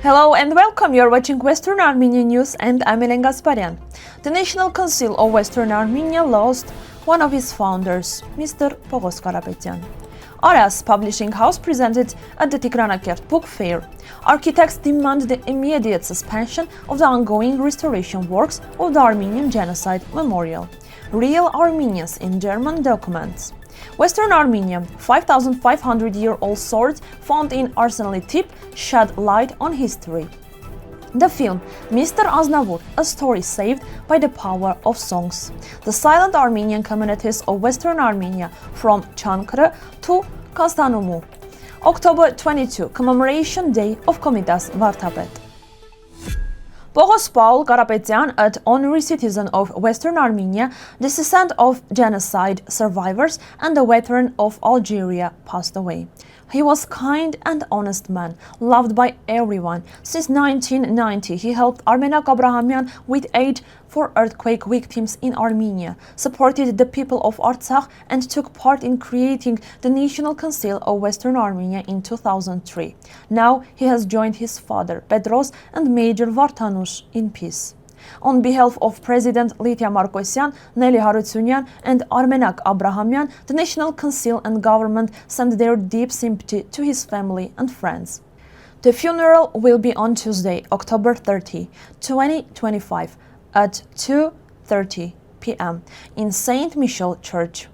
Hello and welcome, you're watching Western Armenian News and I'm Gasparian. The National Council of Western Armenia lost one of its founders, Mr. Poghos Karapetyan. Aras publishing house presented at the Tigranakert book fair. Architects demand the immediate suspension of the ongoing restoration works of the Armenian Genocide Memorial. Real Armenians in German documents. Western Armenia, 5,500-year-old sword found in Arslantepe shed light on history. The film Mr. Aznavour, a story saved by the power of songs. The silent Armenian communities of Western Armenia from Çankırı to Kastamonu. October 22, Commemoration Day of Komitas, Vardapet. Poghos Karapetyan, an honorary citizen of Western Armenia, descendant of genocide survivors and a veteran of Algeria, passed away. He was kind and honest man, loved by everyone. Since 1990, he helped Abrahamian with aid for earthquake victims in Armenia, supported the people of Artsakh, and took part in creating the National Council of Western Armenia in 2003. Now he has joined his father, Petros, and Major Vartanush in peace. On behalf of President Litya Markosyan, Nelly Harutyunyan, and Armenak Abrahamian, the National Council and government send their deep sympathy to his family and friends. The funeral will be on Tuesday, October 30, 2025, at 2:30 p.m. in St. Michael Church.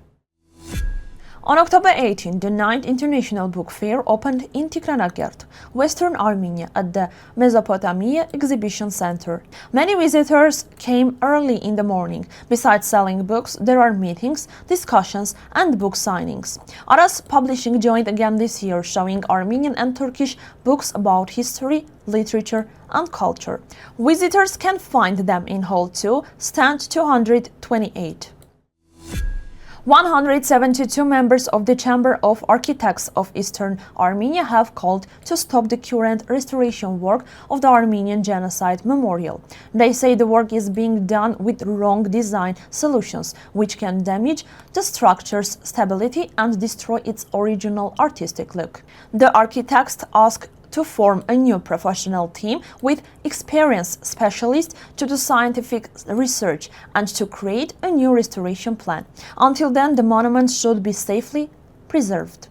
On October 18, the 9th International Book Fair opened in Tigranakert, Western Armenia, at the Mesopotamia Exhibition Center. Many visitors came early in the morning. Besides selling books, there are meetings, discussions, and book signings. Aras Publishing joined again this year, showing Armenian and Turkish books about history, literature, and culture. Visitors can find them in Hall 2, stand 228. 172 members of the Chamber of Architects of Eastern Armenia have called to stop the current restoration work of the Armenian Genocide Memorial. They say the work is being done with wrong design solutions, which can damage the structure's stability and destroy its original artistic look. The architects ask to form a new professional team with experienced specialists to do scientific research and to create a new restoration plan. Until then, the monument should be safely preserved.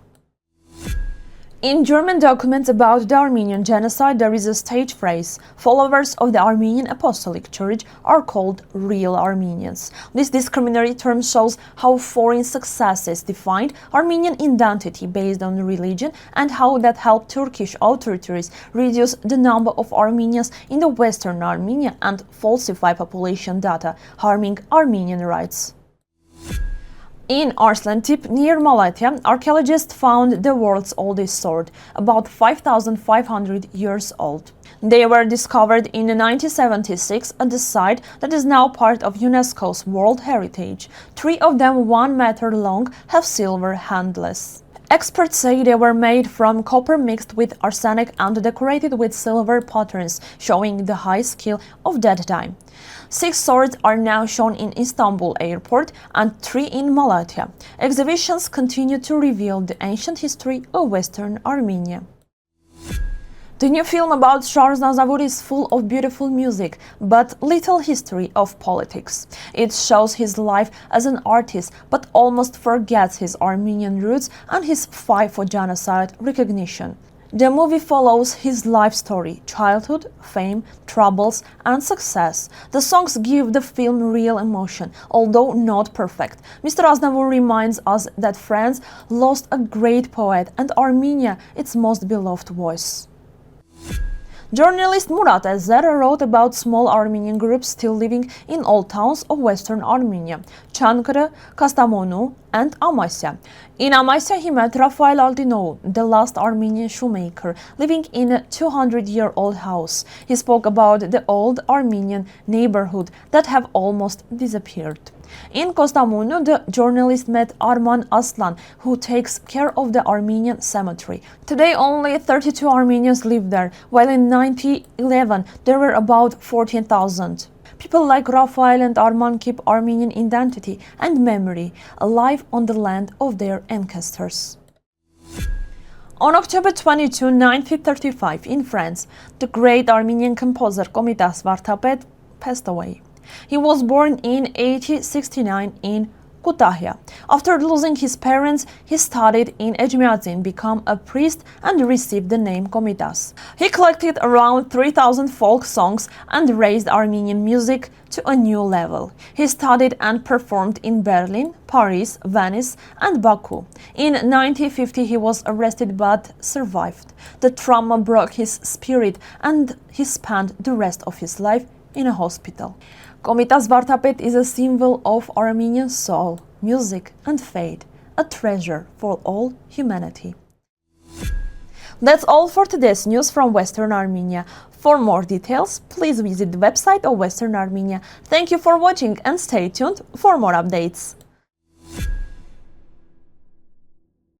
In German documents about the Armenian genocide, there is a stage phrase: followers of the Armenian Apostolic Church are called real Armenians. This discriminatory term shows how foreign successes defined Armenian identity based on religion and how that helped Turkish authorities reduce the number of Armenians in the Western Armenia and falsify population data, harming Armenian rights. In Arslantepe, near Malatya, archaeologists found the world's oldest sword, about 5,500 years old. They were discovered in 1976 at the site that is now part of UNESCO's World Heritage. 3 of them 1 meter long have silver handles. Experts say they were made from copper mixed with arsenic and decorated with silver patterns, showing the high skill of that time. 6 swords are now shown in Istanbul airport and 3 in Malatya. Exhibitions continue to reveal the ancient history of Western Armenia. The new film about Aznavour is full of beautiful music, but little history of politics. It shows his life as an artist, but almost forgets his Armenian roots and his fight for genocide recognition. The movie follows his life story, childhood, fame, troubles, and success. The songs give the film real emotion, although not perfect. Mr. Aznavour reminds us that France lost a great poet and Armenia its most beloved voice. Journalist Murat Ezer wrote about small Armenian groups still living in old towns of Western Armenia, Çankırı, Kastamonu, and Amasya. In Amasya, he met Rafael Aldinou, the last Armenian shoemaker, living in a 200-year-old house. He spoke about the old Armenian neighborhood that have almost disappeared. In Kastamonu, the journalist met Arman Aslan, who takes care of the Armenian cemetery. Today, only 32 Armenians live there, while in 1911 there were about 14,000. People like Rafael and Arman keep Armenian identity and memory alive on the land of their ancestors. On October 22, 1935, in France, the great Armenian composer Komitas Vardapet passed away. He was born in 1869 in Kütahya. After losing his parents, he studied in Ecmiadzin, became a priest, and received the name Komitas. He collected around 3,000 folk songs and raised Armenian music to a new level. He studied and performed in Berlin, Paris, Venice, and Baku. In 1950, he was arrested but survived. The trauma broke his spirit, and he spent the rest of his life in a hospital. Komitas Vardapet is a symbol of Armenian soul, music, and faith, a treasure for all humanity. That's all for today's news from Western Armenia. For more details, please visit the website of Western Armenia. Thank you for watching and stay tuned for more updates.